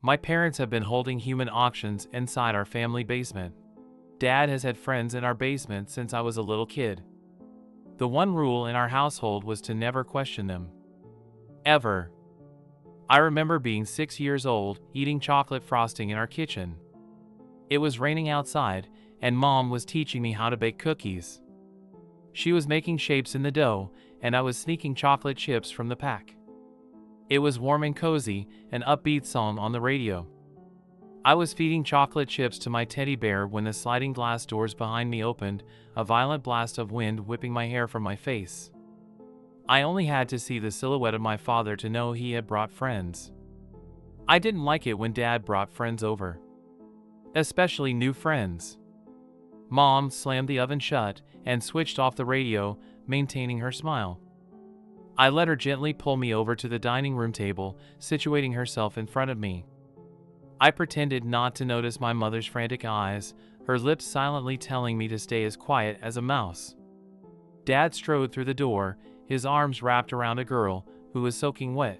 My parents have been holding human auctions inside our family basement. Dad has had friends in our basement since I was a little kid. The one rule in our household was to never question them. Ever. I remember being 6 years old, eating chocolate frosting in our kitchen. It was raining outside, and Mom was teaching me how to bake cookies. She was making shapes in the dough, and I was sneaking chocolate chips from the pack. It was warm and cozy, an upbeat song on the radio. I was feeding chocolate chips to my teddy bear when the sliding glass doors behind me opened, a violent blast of wind whipping my hair from my face. I only had to see the silhouette of my father to know he had brought friends. I didn't like it when Dad brought friends over. Especially new friends. Mom slammed the oven shut and switched off the radio, maintaining her smile. I let her gently pull me over to the dining room table, situating herself in front of me. I pretended not to notice my mother's frantic eyes, her lips silently telling me to stay as quiet as a mouse. Dad strode through the door, his arms wrapped around a girl who was soaking wet.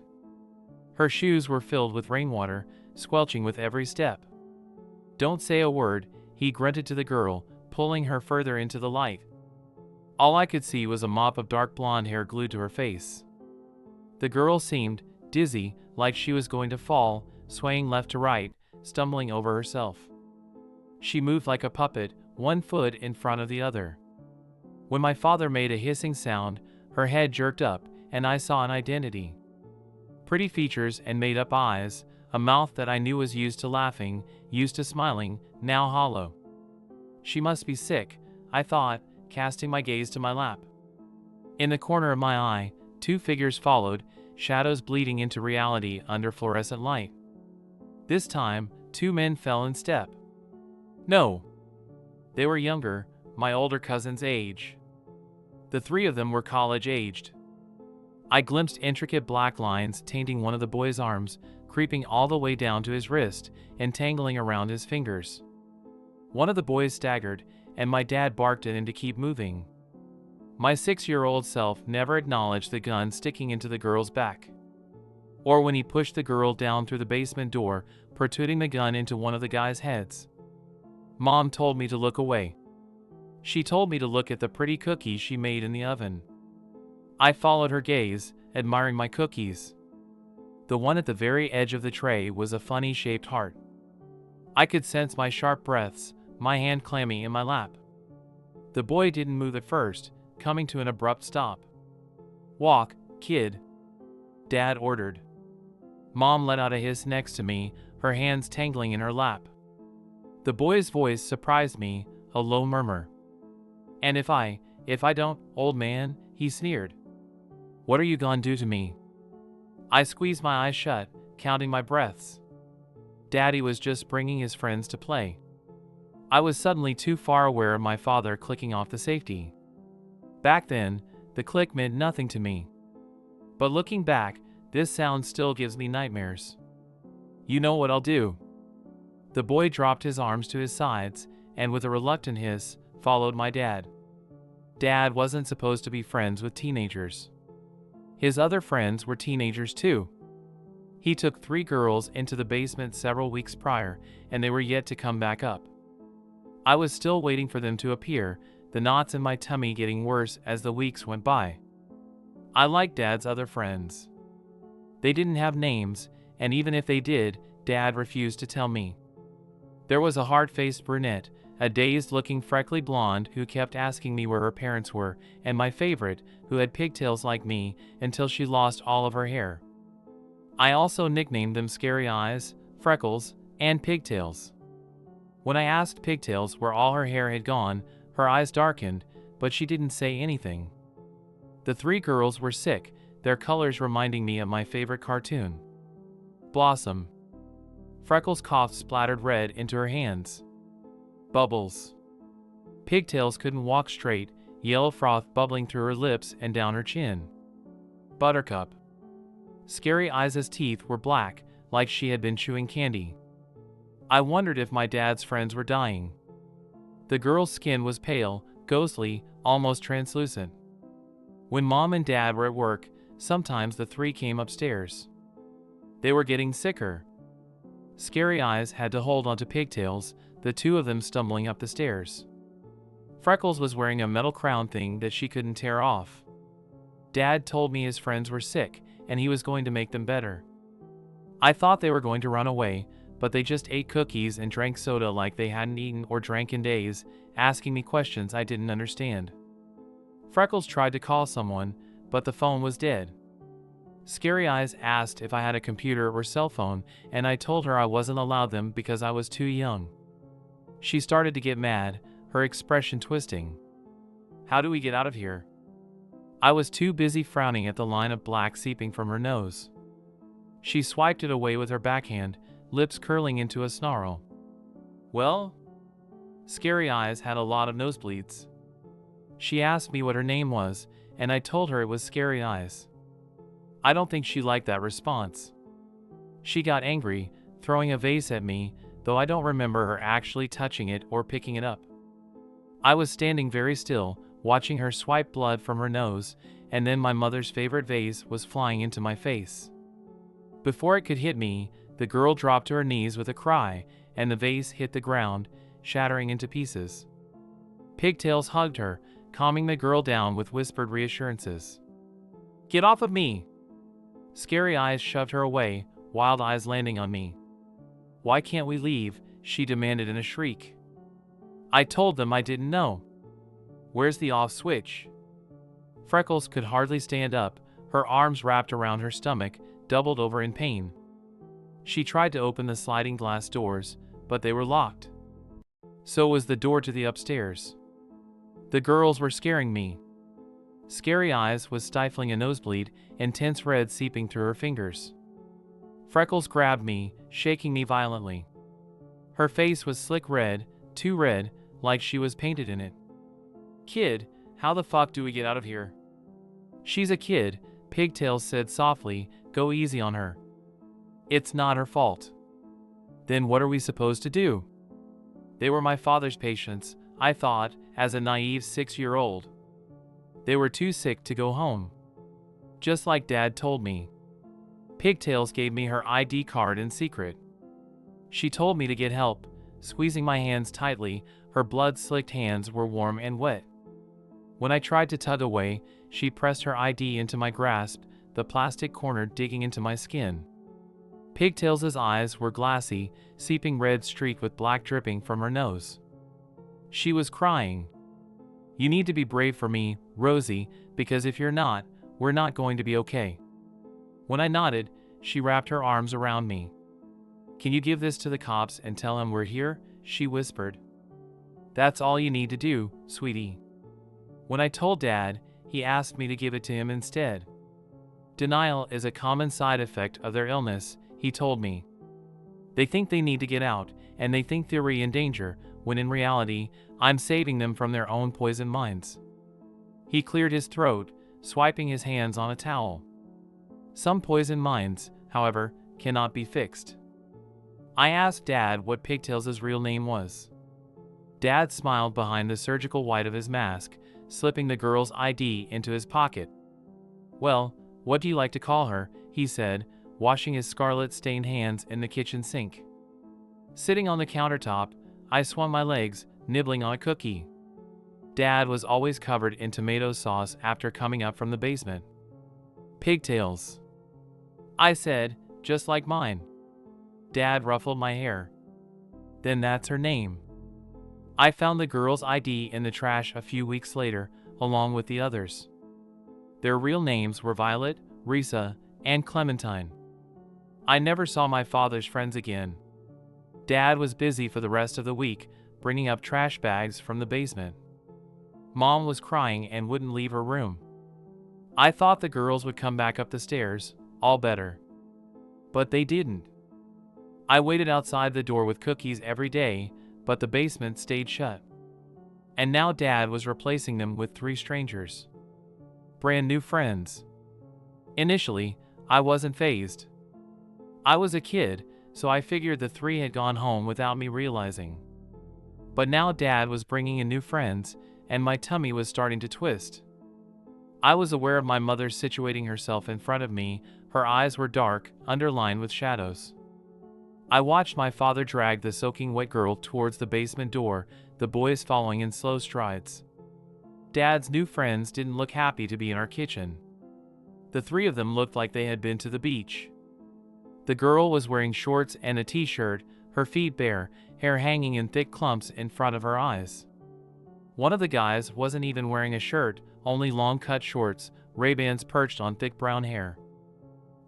Her shoes were filled with rainwater, squelching with every step. "Don't say a word," he grunted to the girl, pulling her further into the light. All I could see was a mop of dark blonde hair glued to her face. The girl seemed dizzy, like she was going to fall, swaying left to right, stumbling over herself. She moved like a puppet, one foot in front of the other. When my father made a hissing sound, her head jerked up, and I saw an identity. Pretty features and made-up eyes, a mouth that I knew was used to laughing, used to smiling, now hollow. She must be sick, I thought, casting my gaze to my lap. In the corner of my eye, two figures followed, shadows bleeding into reality under fluorescent light. This time, two men fell in step. No. They were younger, my older cousin's age. The three of them were college-aged. I glimpsed intricate black lines tainting one of the boy's arms, creeping all the way down to his wrist, entangling around his fingers. One of the boys staggered, and my dad barked at him to keep moving. My 6-year-old self never acknowledged the gun sticking into the girl's back. Or when he pushed the girl down through the basement door, protruding the gun into one of the guys' heads. Mom told me to look away. She told me to look at the pretty cookies she made in the oven. I followed her gaze, admiring my cookies. The one at the very edge of the tray was a funny-shaped heart. I could sense my sharp breaths, my hand clammy in my lap. The boy didn't move at first, coming to an abrupt stop. "Walk, kid," Dad ordered. Mom let out a hiss next to me, her hands tangling in her lap. The boy's voice surprised me, a low murmur. "And if I don't, old man," he sneered. "What are you gonna do to me?" I squeezed my eyes shut, counting my breaths. Daddy was just bringing his friends to play. I was suddenly too far aware of my father clicking off the safety. Back then, the click meant nothing to me. But looking back, this sound still gives me nightmares. "You know what I'll do." The boy dropped his arms to his sides, and with a reluctant hiss, followed my dad. Dad wasn't supposed to be friends with teenagers. His other friends were teenagers too. He took 3 girls into the basement several weeks prior, and they were yet to come back up. I was still waiting for them to appear, the knots in my tummy getting worse as the weeks went by. I liked Dad's other friends. They didn't have names, and even if they did, Dad refused to tell me. There was a hard-faced brunette, a dazed-looking freckly blonde who kept asking me where her parents were, and my favorite, who had pigtails like me until she lost all of her hair. I also nicknamed them Scary Eyes, Freckles, and Pigtails. When I asked Pigtails where all her hair had gone, her eyes darkened, but she didn't say anything. The 3 girls were sick, their colors reminding me of my favorite cartoon, Blossom. Freckles coughed splattered red into her hands. Bubbles. Pigtails couldn't walk straight, yellow froth bubbling through her lips and down her chin. Buttercup. Scary Eyes' teeth were black, like she had been chewing candy. I wondered if my dad's friends were dying. The girl's skin was pale, ghostly, almost translucent. When Mom and Dad were at work, sometimes the 3 came upstairs. They were getting sicker. Scary Eyes had to hold onto Pigtails, the two of them stumbling up the stairs. Freckles was wearing a metal crown thing that she couldn't tear off. Dad told me his friends were sick, and he was going to make them better. I thought they were going to run away, but they just ate cookies and drank soda like they hadn't eaten or drank in days, asking me questions I didn't understand. Freckles tried to call someone, but the phone was dead. Scary Eyes asked if I had a computer or cell phone, and I told her I wasn't allowed them because I was too young. She started to get mad, her expression twisting. How do we get out of here? I was too busy frowning at the line of black seeping from her nose. She swiped it away with her backhand, lips curling into a snarl. Well? Scary Eyes had a lot of nosebleeds. She asked me what her name was, and I told her it was Scary Eyes. I don't think she liked that response. She got angry, throwing a vase at me, though I don't remember her actually touching it or picking it up. I was standing very still, watching her swipe blood from her nose, and then my mother's favorite vase was flying into my face. Before it could hit me, the girl dropped to her knees with a cry, and the vase hit the ground, shattering into pieces. Pigtails hugged her, calming the girl down with whispered reassurances. Get off of me! Scary Eyes shoved her away, Wild Eyes landing on me. Why can't we leave? She demanded in a shriek. I told them I didn't know. Where's the off switch? Freckles could hardly stand up, her arms wrapped around her stomach, doubled over in pain. She tried to open the sliding glass doors, but they were locked. So was the door to the upstairs. The girls were scaring me. Scary Eyes was stifling a nosebleed, intense red seeping through her fingers. Freckles grabbed me, shaking me violently. Her face was slick red, too red, like she was painted in it. Kid, how the fuck do we get out of here? She's a kid, Pigtails said softly, go easy on her. It's not her fault. Then what are we supposed to do? They were my father's patients, I thought, as a naive 6-year-old. They were too sick to go home. Just like Dad told me. Pigtails gave me her ID card in secret. She told me to get help, squeezing my hands tightly, her blood-slicked hands were warm and wet. When I tried to tug away, she pressed her ID into my grasp, the plastic corner digging into my skin. Pigtails' eyes were glassy, seeping red streaked with black dripping from her nose. She was crying. You need to be brave for me, Rosie, because if you're not, we're not going to be okay. When I nodded, she wrapped her arms around me. Can you give this to the cops and tell them we're here? She whispered. That's all you need to do, sweetie. When I told Dad, he asked me to give it to him instead. Denial is a common side effect of their illness, he told me. They think they need to get out, and they think they're in danger, when in reality, I'm saving them from their own poisoned minds. He cleared his throat, swiping his hands on a towel. Some poisoned minds, however, cannot be fixed. I asked Dad what Pigtails' real name was. Dad smiled behind the surgical white of his mask, slipping the girl's ID into his pocket. Well, what do you like to call her? He said, washing his scarlet-stained hands in the kitchen sink. Sitting on the countertop, I swung my legs, nibbling on a cookie. Dad was always covered in tomato sauce after coming up from the basement. Pigtails, I said, just like mine. Dad ruffled my hair. Then that's her name. I found the girl's ID in the trash a few weeks later, along with the others. Their real names were Violet, Risa, and Clementine. I never saw my father's friends again. Dad was busy for the rest of the week, bringing up trash bags from the basement. Mom was crying and wouldn't leave her room. I thought the girls would come back up the stairs, all better. But they didn't. I waited outside the door with cookies every day, but the basement stayed shut. And now Dad was replacing them with 3 strangers. Brand new friends. Initially, I wasn't fazed. I was a kid, so I figured the 3 had gone home without me realizing. But now Dad was bringing in new friends, and my tummy was starting to twist. I was aware of my mother situating herself in front of me, her eyes were dark, underlined with shadows. I watched my father drag the soaking wet girl towards the basement door, the boys following in slow strides. Dad's new friends didn't look happy to be in our kitchen. The three of them looked like they had been to the beach. The girl was wearing shorts and a t-shirt, her feet bare, hair hanging in thick clumps in front of her eyes. One of the guys wasn't even wearing a shirt, only long-cut shorts, Ray-Bans perched on thick brown hair.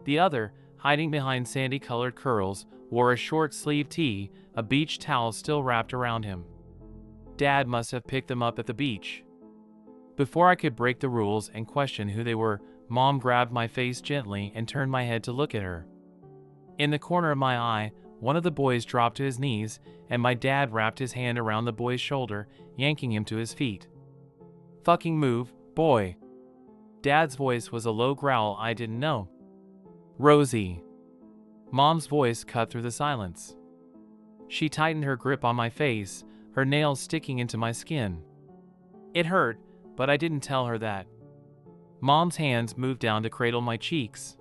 The other, hiding behind sandy-colored curls, wore a short-sleeved tee, a beach towel still wrapped around him. Dad must have picked them up at the beach. Before I could break the rules and question who they were, Mom grabbed my face gently and turned my head to look at her. In the corner of my eye, one of the boys dropped to his knees, and my dad wrapped his hand around the boy's shoulder, yanking him to his feet. "Fucking move, boy." Dad's voice was a low growl I didn't know. "Rosie." Mom's voice cut through the silence. She tightened her grip on my face, her nails sticking into my skin. It hurt, but I didn't tell her that. Mom's hands moved down to cradle my cheeks.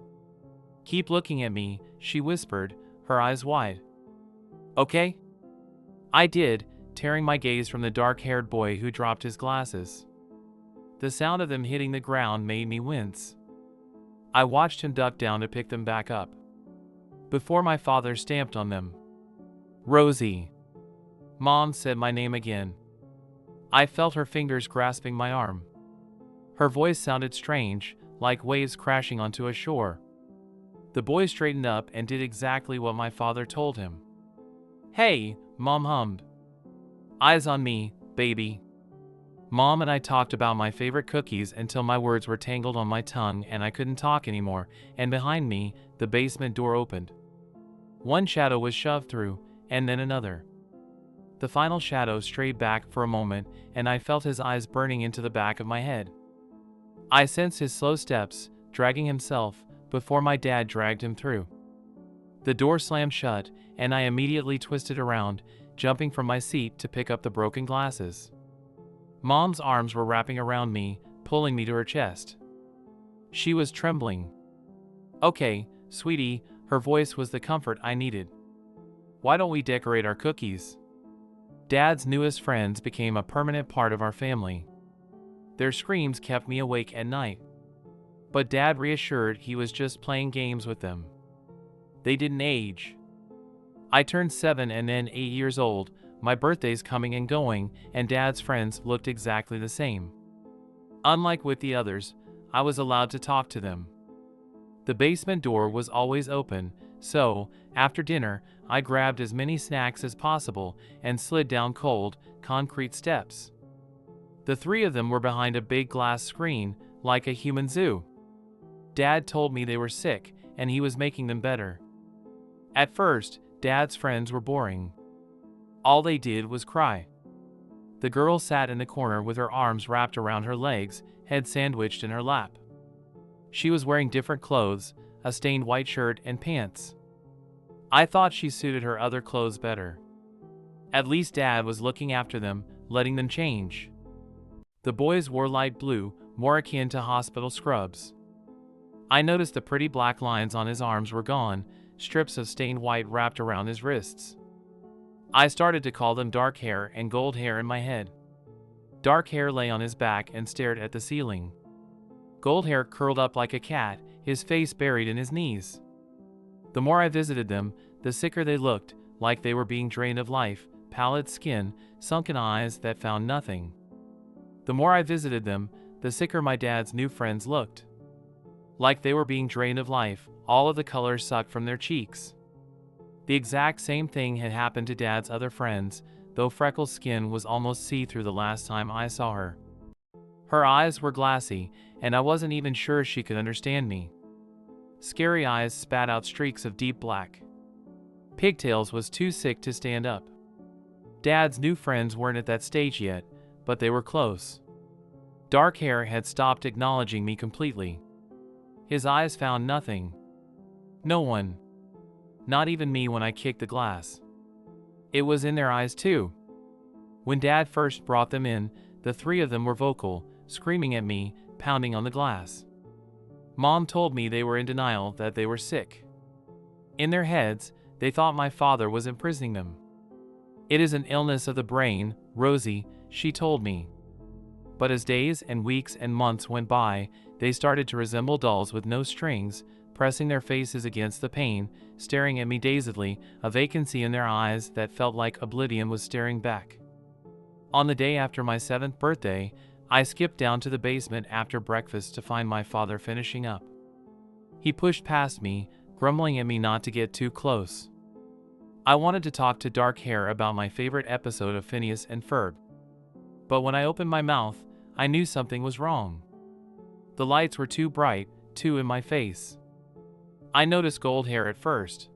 "Keep looking at me," she whispered, her eyes wide. "Okay?" I did, tearing my gaze from the dark-haired boy who dropped his glasses. The sound of them hitting the ground made me wince. I watched him duck down to pick them back up, before my father stamped on them. "Rosie." Mom said my name again. I felt her fingers grasping my arm. Her voice sounded strange, like waves crashing onto a shore. The boy straightened up and did exactly what my father told him. "Hey," Mom hummed. "Eyes on me, baby." Mom and I talked about my favorite cookies until my words were tangled on my tongue and I couldn't talk anymore, and behind me, the basement door opened. One shadow was shoved through, and then another. The final shadow strayed back for a moment, and I felt his eyes burning into the back of my head. I sensed his slow steps, dragging himself, before my dad dragged him through. The door slammed shut, and I immediately twisted around, jumping from my seat to pick up the broken glasses. Mom's arms were wrapping around me, pulling me to her chest. She was trembling. "Okay, sweetie," her voice was the comfort I needed. "Why don't we decorate our cookies?" Dad's newest friends became a permanent part of our family. Their screams kept me awake at night. But Dad reassured he was just playing games with them. They didn't age. I turned 7 and then 8 years old, my birthdays coming and going, and Dad's friends looked exactly the same. Unlike with the others, I was allowed to talk to them. The basement door was always open, so, after dinner, I grabbed as many snacks as possible and slid down cold, concrete steps. The three of them were behind a big glass screen, like a human zoo. Dad told me they were sick, and he was making them better. At first, Dad's friends were boring. All they did was cry. The girl sat in the corner with her arms wrapped around her legs, head sandwiched in her lap. She was wearing different clothes, a stained white shirt and pants. I thought she suited her other clothes better. At least Dad was looking after them, letting them change. The boys wore light blue, more akin to hospital scrubs. I noticed the pretty black lines on his arms were gone, strips of stained white wrapped around his wrists. I started to call them dark hair and gold hair in my head. Dark hair lay on his back and stared at the ceiling. Gold hair curled up like a cat, his face buried in his knees. The more I visited them, the sicker they looked, like they were being drained of life, pallid skin, sunken eyes that found nothing. The more I visited them, the sicker my dad's new friends looked. Like they were being drained of life, all of the color sucked from their cheeks. The exact same thing had happened to Dad's other friends, though Freckles' skin was almost see-through the last time I saw her. Her eyes were glassy, and I wasn't even sure she could understand me. Scary eyes spat out streaks of deep black. Pigtails was too sick to stand up. Dad's new friends weren't at that stage yet, but they were close. Dark hair had stopped acknowledging me completely. His eyes found nothing. No one. Not even me when I kicked the glass. It was in their eyes too. When Dad first brought them in, the three of them were vocal, screaming at me, pounding on the glass. Mom told me they were in denial that they were sick. In their heads, They thought my father was imprisoning them. It is an illness of the brain, Rosie, she told me. But as days and weeks and months went by, they started to resemble dolls with no strings, pressing their faces against the pane, staring at me dazedly, a vacancy in their eyes that felt like oblivion was staring back. On the day after my 7th birthday, I skipped down to the basement after breakfast to find my father finishing up. He pushed past me, grumbling at me not to get too close. I wanted to talk to dark hair about my favorite episode of Phineas and Ferb. But when I opened my mouth, I knew something was wrong. The lights were too bright, too in my face. I noticed gold hair at first.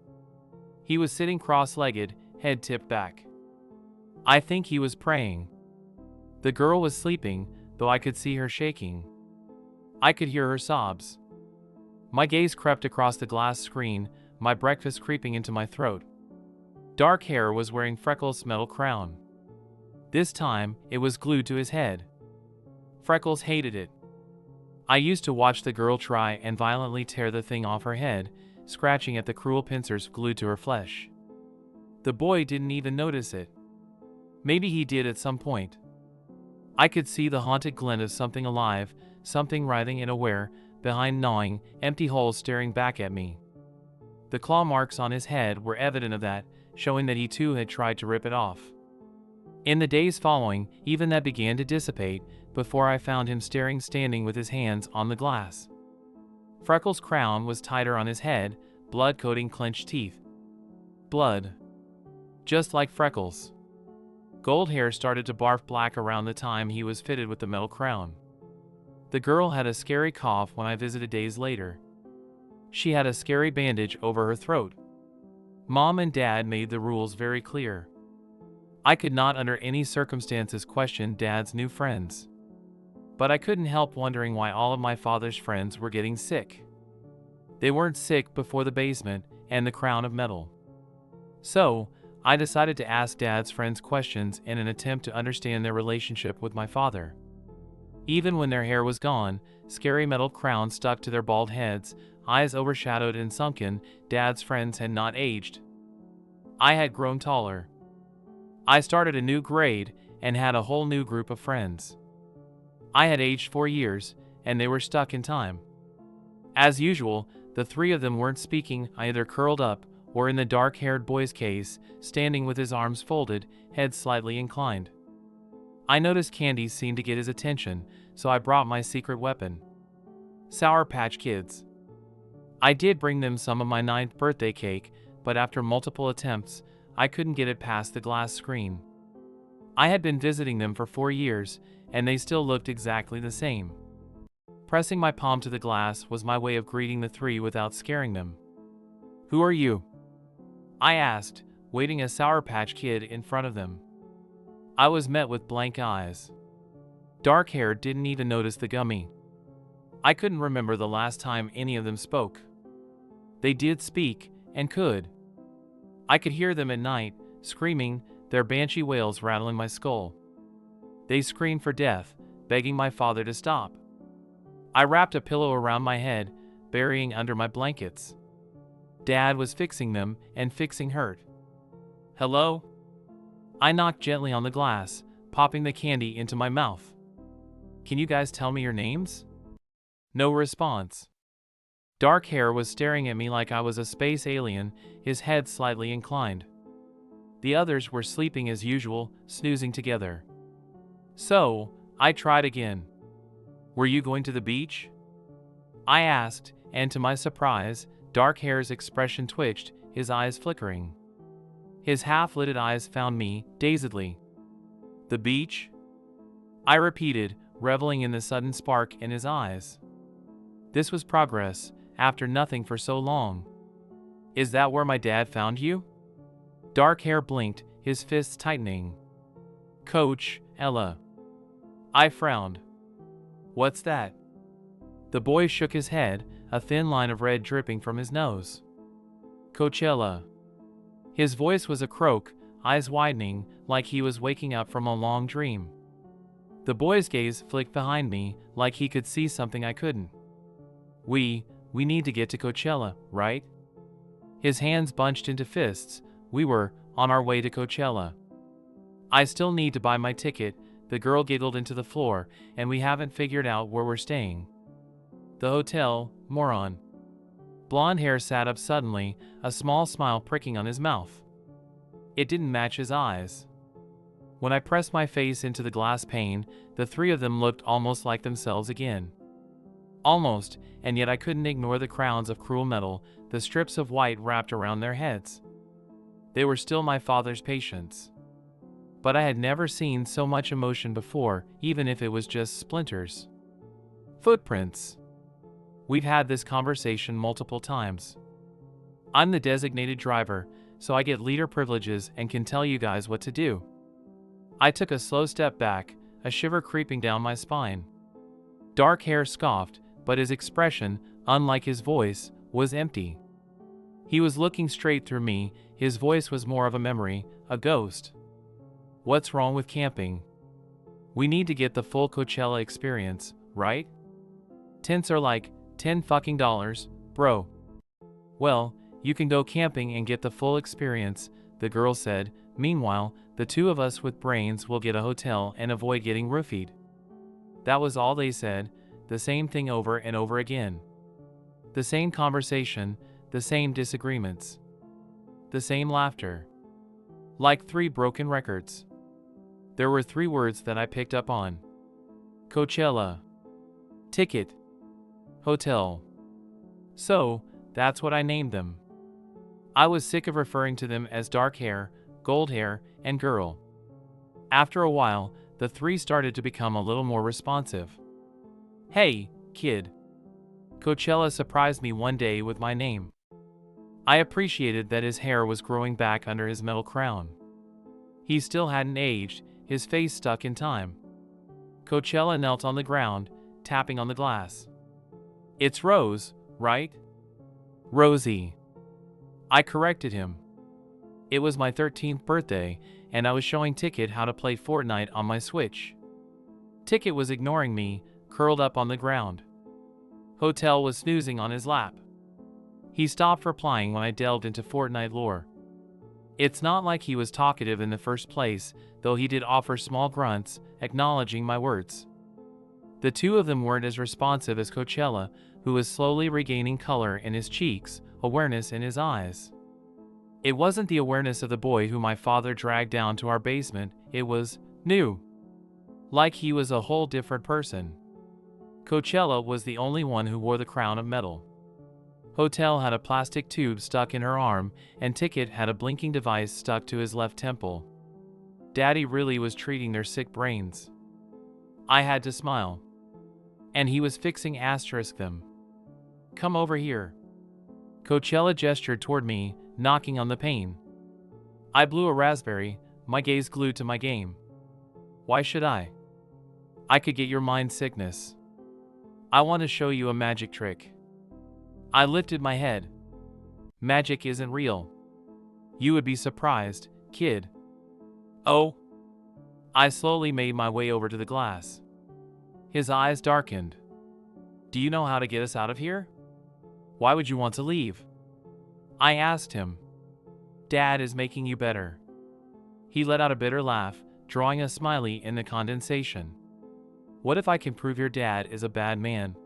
He was sitting cross-legged, head tipped back. I think he was praying. The girl was sleeping, though I could see her shaking. I could hear her sobs. My gaze crept across the glass screen, my breakfast creeping into my throat. Dark hair was wearing Freckles' metal crown. This time, it was glued to his head. Freckles hated it. I used to watch the girl try and violently tear the thing off her head, scratching at the cruel pincers glued to her flesh. The boy didn't even notice it. Maybe he did at some point. I could see the haunted glint of something alive, something writhing and aware, behind gnawing, empty holes staring back at me. The claw marks on his head were evident of that, showing that he too had tried to rip it off. In the days following, even that began to dissipate, before I found him standing with his hands on the glass. Freckles' crown was tighter on his head, blood coating clenched teeth. Blood. Just like Freckles. Gold hair started to barf black around the time he was fitted with the metal crown. The girl had a scary cough when I visited days later. She had a scary bandage over her throat. Mom and Dad made the rules very clear. I could not under any circumstances question Dad's new friends. But I couldn't help wondering why all of my father's friends were getting sick. They weren't sick before the basement and the crown of metal. So, I decided to ask Dad's friends questions in an attempt to understand their relationship with my father. Even when their hair was gone, scary metal crowns stuck to their bald heads, eyes overshadowed and sunken, Dad's friends had not aged. I had grown taller. I started a new grade and had a whole new group of friends. I had aged 4 years, and they were stuck in time. As usual, the 3 of them weren't speaking, either curled up or in the dark-haired boy's case, standing with his arms folded, head slightly inclined. I noticed Candy seemed to get his attention, so I brought my secret weapon. Sour Patch Kids. I did bring them some of my 9th birthday cake, but after multiple attempts, I couldn't get it past the glass screen. I had been visiting them for 4 years, and they still looked exactly the same. Pressing my palm to the glass was my way of greeting the 3 without scaring them. "Who are you?" I asked, waving a Sour Patch Kid in front of them. I was met with blank eyes. Dark hair didn't even notice the gummy. I couldn't remember the last time any of them spoke. They did speak, and could. I could hear them at night, screaming, their banshee wails rattling my skull. They screamed for death, begging my father to stop. I wrapped a pillow around my head, burying under my blankets. Dad was fixing them, and fixing hurt. "Hello?" I knocked gently on the glass, popping the candy into my mouth. "Can you guys tell me your names?" No response. Dark hair was staring at me like I was a space alien, his head slightly inclined. The others were sleeping as usual, snoozing together. So, I tried again. "Were you going to the beach?" I asked, and to my surprise, Dark hair's expression twitched, his eyes flickering. His half-lidded eyes found me, dazedly. "The beach?" I repeated, reveling in the sudden spark in his eyes. This was progress, after nothing for so long. "Is that where my dad found you?" Dark hair blinked, his fists tightening. "Coach, Ella." I frowned. "What's that?" The boy shook his head, a thin line of red dripping from his nose. "Coachella." His voice was a croak, eyes widening, like he was waking up from a long dream. The boy's gaze flicked behind me, like he could see something I couldn't. We need to get to Coachella, right?" His hands bunched into fists. We were on our way to Coachella. I still need to buy my ticket, the girl giggled into the floor, and we haven't figured out where we're staying. The hotel, moron. Blonde hair sat up suddenly, a small smile pricking on his mouth. It didn't match his eyes. When I pressed my face into the glass pane, the three of them looked almost like themselves again. Almost, and yet I couldn't ignore the crowns of cruel metal, the strips of white wrapped around their heads. They were still my father's patients. But I had never seen so much emotion before, even if it was just splinters. Footprints. We've had this conversation multiple times. I'm the designated driver, so I get leader privileges and can tell you guys what to do. I took a slow step back, a shiver creeping down my spine. Dark hair scoffed, but his expression, unlike his voice, was empty. He was looking straight through me, his voice was more of a memory, a ghost. What's wrong with camping? We need to get the full Coachella experience, right? Tents are like $10 fucking, bro. Well, you can go camping and get the full experience, the girl said. Meanwhile, the two of us with brains will get a hotel and avoid getting roofied. That was all they said, the same thing over and over again. The same conversation, the same disagreements. The same laughter. Like 3 broken records. There were 3 words that I picked up on. Coachella. Ticket. Hotel. So, that's what I named them. I was sick of referring to them as dark hair, gold hair, and girl. After a while, the 3 started to become a little more responsive. Hey, kid. Coachella surprised me one day with my name. I appreciated that his hair was growing back under his metal crown. He still hadn't aged, his face stuck in time. Coachella knelt on the ground, tapping on the glass. It's Rose, right? Rosie. I corrected him. It was my 13th birthday, and I was showing Ticket how to play Fortnite on my Switch. Ticket was ignoring me, curled up on the ground. Hotel was snoozing on his lap. He stopped replying when I delved into Fortnite lore. It's not like he was talkative in the first place, though he did offer small grunts, acknowledging my words. The 2 of them weren't as responsive as Coachella, who was slowly regaining color in his cheeks, awareness in his eyes. It wasn't the awareness of the boy who my father dragged down to our basement, it was new. Like he was a whole different person. Coachella was the only one who wore the crown of metal. Hotel had a plastic tube stuck in her arm, and Ticket had a blinking device stuck to his left temple. Daddy really was treating their sick brains. I had to smile. And he was fixing asterisk them. Come over here. Coachella gestured toward me, knocking on the pane. I blew a raspberry, my gaze glued to my game. Why should I? I could get your mind sickness. I want to show you a magic trick. I lifted my head. Magic isn't real. You would be surprised, kid. Oh? I slowly made my way over to the glass. His eyes darkened. Do you know how to get us out of here? Why would you want to leave? I asked him. Dad is making you better. He let out a bitter laugh, drawing a smiley in the condensation. What if I can prove your dad is a bad man?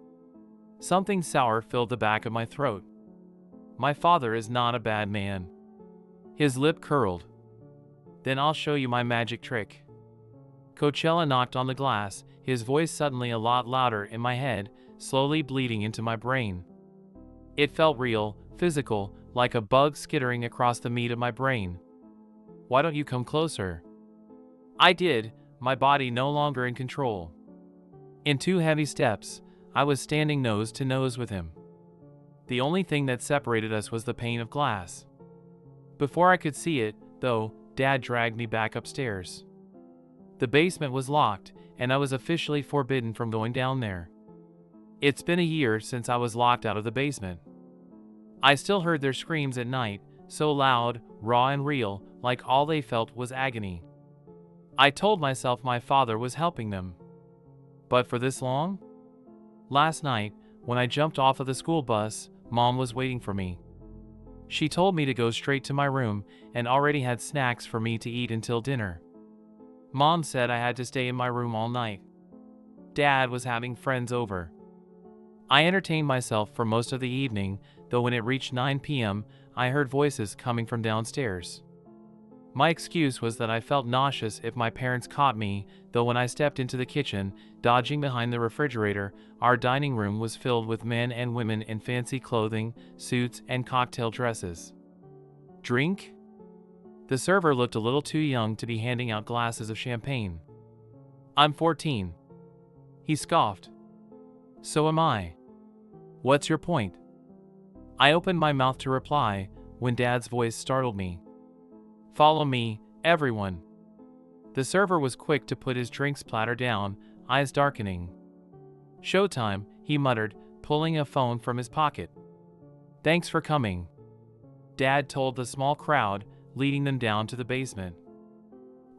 Something sour filled the back of my throat. My father is not a bad man. His lip curled. Then I'll show you my magic trick. Coachella knocked on the glass, his voice suddenly a lot louder in my head, slowly bleeding into my brain. It felt real, physical, like a bug skittering across the meat of my brain. Why don't you come closer? I did, my body no longer in control. In 2 heavy steps, I was standing nose to nose with him. The only thing that separated us was the pane of glass. Before I could see it, though, Dad dragged me back upstairs. The basement was locked, and I was officially forbidden from going down there. It's been a year since I was locked out of the basement. I still heard their screams at night, so loud, raw and real, like all they felt was agony. I told myself my father was helping them. But for this long? Last night, when I jumped off of the school bus, Mom was waiting for me. She told me to go straight to my room and already had snacks for me to eat until dinner. Mom said I had to stay in my room all night. Dad was having friends over. I entertained myself for most of the evening, though when it reached 9 p.m., I heard voices coming from downstairs. My excuse was that I felt nauseous if my parents caught me, though when I stepped into the kitchen, dodging behind the refrigerator, our dining room was filled with men and women in fancy clothing, suits, and cocktail dresses. Drink? The server looked a little too young to be handing out glasses of champagne. I'm 14. He scoffed. So am I. What's your point? I opened my mouth to reply when Dad's voice startled me. Follow me, everyone. The server was quick to put his drinks platter down, eyes darkening. Showtime, he muttered, pulling a phone from his pocket. Thanks for coming. Dad told the small crowd, leading them down to the basement.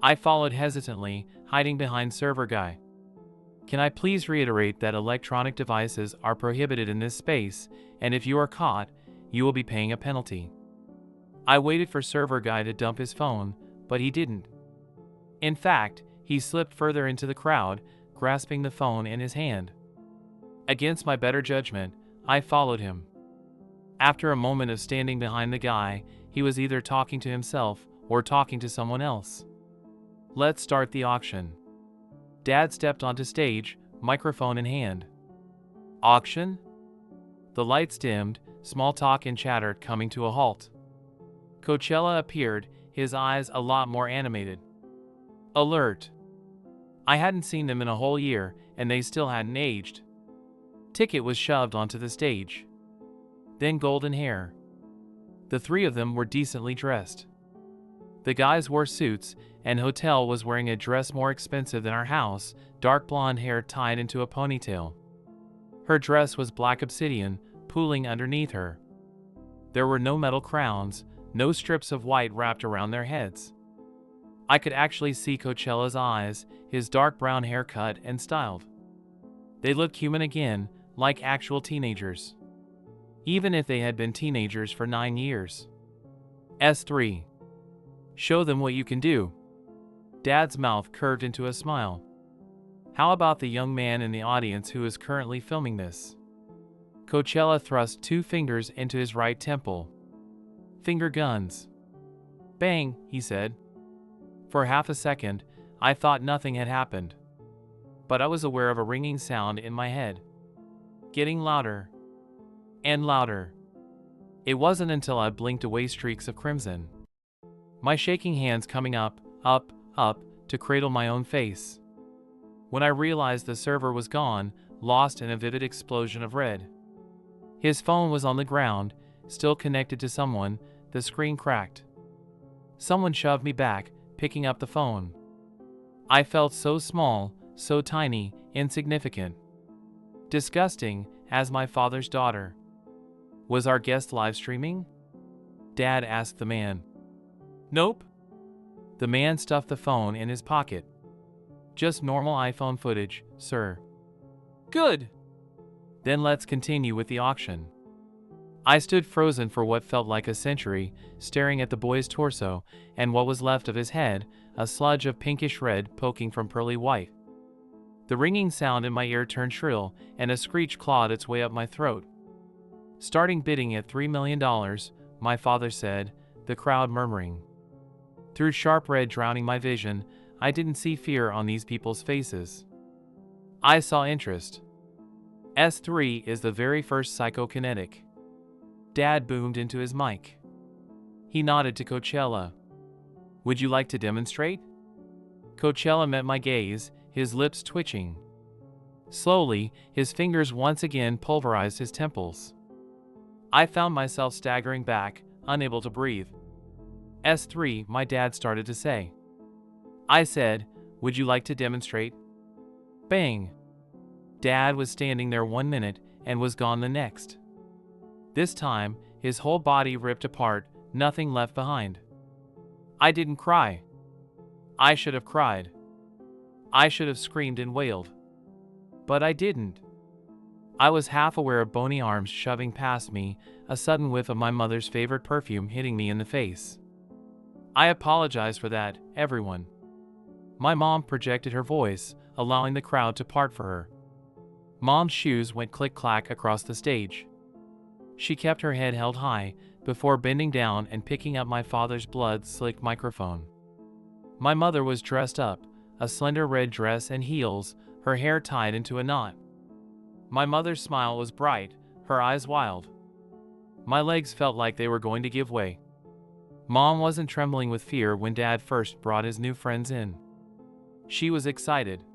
I followed hesitantly, hiding behind server guy. Can I please reiterate that electronic devices are prohibited in this space, and if you are caught, you will be paying a penalty. I waited for server guy to dump his phone, but he didn't. In fact, he slipped further into the crowd, grasping the phone in his hand. Against my better judgment, I followed him. After a moment of standing behind the guy, he was either talking to himself or talking to someone else. Let's start the auction. Dad stepped onto stage, microphone in hand. Auction? The lights dimmed, small talk and chatter coming to a halt. Coachella appeared, his eyes a lot more animated. Alert. I hadn't seen them in a whole year, and they still hadn't aged. Ticket was shoved onto the stage. Then golden hair. The three of them were decently dressed. The guys wore suits, and Hotel was wearing a dress more expensive than our house, dark blonde hair tied into a ponytail. Her dress was black obsidian, pooling underneath her. There were no metal crowns, no strips of white wrapped around their heads. I could actually see Coachella's eyes, his dark brown hair cut and styled. They looked human again, like actual teenagers. Even if they had been teenagers for 9 years. S3. Show them what you can do. Dad's mouth curved into a smile. How about the young man in the audience who is currently filming this? Coachella thrust 2 fingers into his right temple. Finger guns. Bang, he said. For half a second, I thought nothing had happened. But I was aware of a ringing sound in my head. Getting louder. And louder. It wasn't until I blinked away streaks of crimson. My shaking hands coming up, to cradle my own face. When I realized the server was gone, lost in a vivid explosion of red. His phone was on the ground, still connected to someone, the screen cracked. Someone shoved me back, picking up the phone. I felt so small, so tiny, insignificant. Disgusting, as my father's daughter. Was our guest live streaming? Dad asked the man. Nope. The man stuffed the phone in his pocket. Just normal iPhone footage, sir. Good. Then let's continue with the auction. I stood frozen for what felt like a century, staring at the boy's torso and what was left of his head, a sludge of pinkish red poking from pearly white. The ringing sound in my ear turned shrill, and a screech clawed its way up my throat. Starting bidding at $3 million, my father said, the crowd murmuring. Through sharp red drowning my vision, I didn't see fear on these people's faces. I saw interest. S3 is the very first psychokinetic. Dad boomed into his mic. He nodded to Coachella. Would you like to demonstrate? Coachella met my gaze, his lips twitching. Slowly, his fingers once again pulverized his temples. I found myself staggering back, unable to breathe. S3, my dad started to say. I said, would you like to demonstrate? Bang. Dad was standing there 1 minute and was gone the next. This time, his whole body ripped apart, nothing left behind. I didn't cry. I should have cried. I should have screamed and wailed. But I didn't. I was half aware of bony arms shoving past me, a sudden whiff of my mother's favorite perfume hitting me in the face. I apologize for that, everyone. My mom projected her voice, allowing the crowd to part for her. Mom's shoes went click-clack across the stage. She kept her head held high, before bending down and picking up my father's blood-slicked microphone. My mother was dressed up, a slender red dress and heels, her hair tied into a knot. My mother's smile was bright, her eyes wild. My legs felt like they were going to give way. Mom wasn't trembling with fear when Dad first brought his new friends in. She was excited.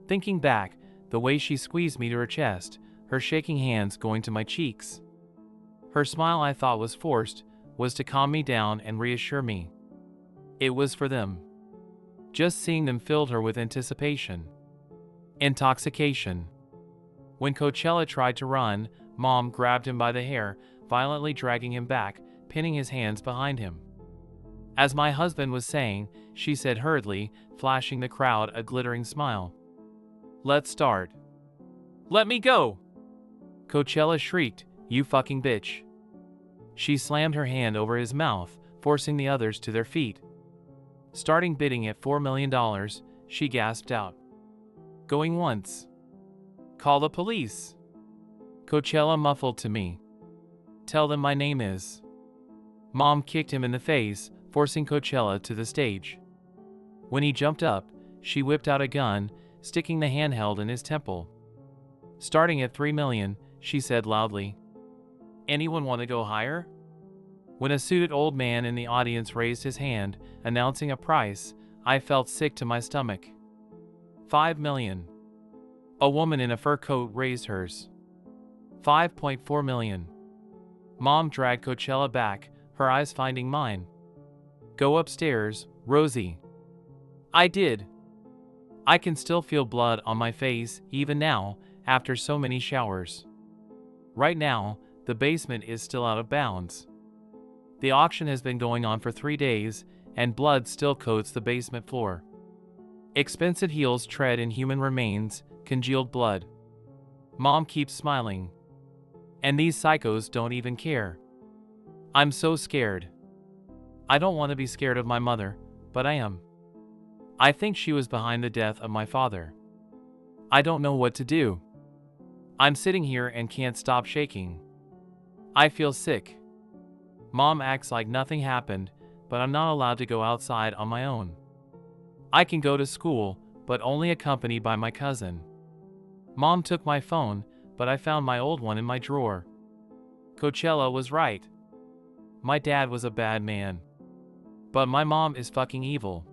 Thinking back, the way she squeezed me to her chest, her shaking hands going to my cheeks. Her smile I thought was forced, was to calm me down and reassure me. It was for them. Just seeing them filled her with anticipation. Intoxication. When Coachella tried to run, Mom grabbed him by the hair, violently dragging him back, pinning his hands behind him. As my husband was saying, she said hurriedly, flashing the crowd a glittering smile. "Let's start." "Let me go!" Coachella shrieked, "You fucking bitch." She slammed her hand over his mouth, forcing the others to their feet. Starting bidding at $4 million, she gasped out. "Going once." "Call the police." Coachella muffled to me. "Tell them my name is." Mom kicked him in the face, forcing Coachella to the stage. When he jumped up, she whipped out a gun, sticking the handheld in his temple. "Starting at $3 million, she said loudly. "Anyone want to go higher?" When a suited old man in the audience raised his hand, announcing a price, I felt sick to my stomach. $5 million. A woman in a fur coat raised hers. $5.4 million. Mom dragged Coachella back, her eyes finding mine. "Go upstairs, Rosie." I did. I can still feel blood on my face, even now, after so many showers. Right now, the basement is still out of bounds. The auction has been going on for 3 days, and blood still coats the basement floor. Expensive heels tread in human remains, congealed blood. Mom keeps smiling. And these psychos don't even care. I'm so scared. I don't want to be scared of my mother, but I am. I think she was behind the death of my father. I don't know what to do. I'm sitting here and can't stop shaking. I feel sick. Mom acts like nothing happened, but I'm not allowed to go outside on my own. I can go to school, but only accompanied by my cousin. Mom took my phone, but I found my old one in my drawer. Coachella was right. My dad was a bad man. But my mom is fucking evil.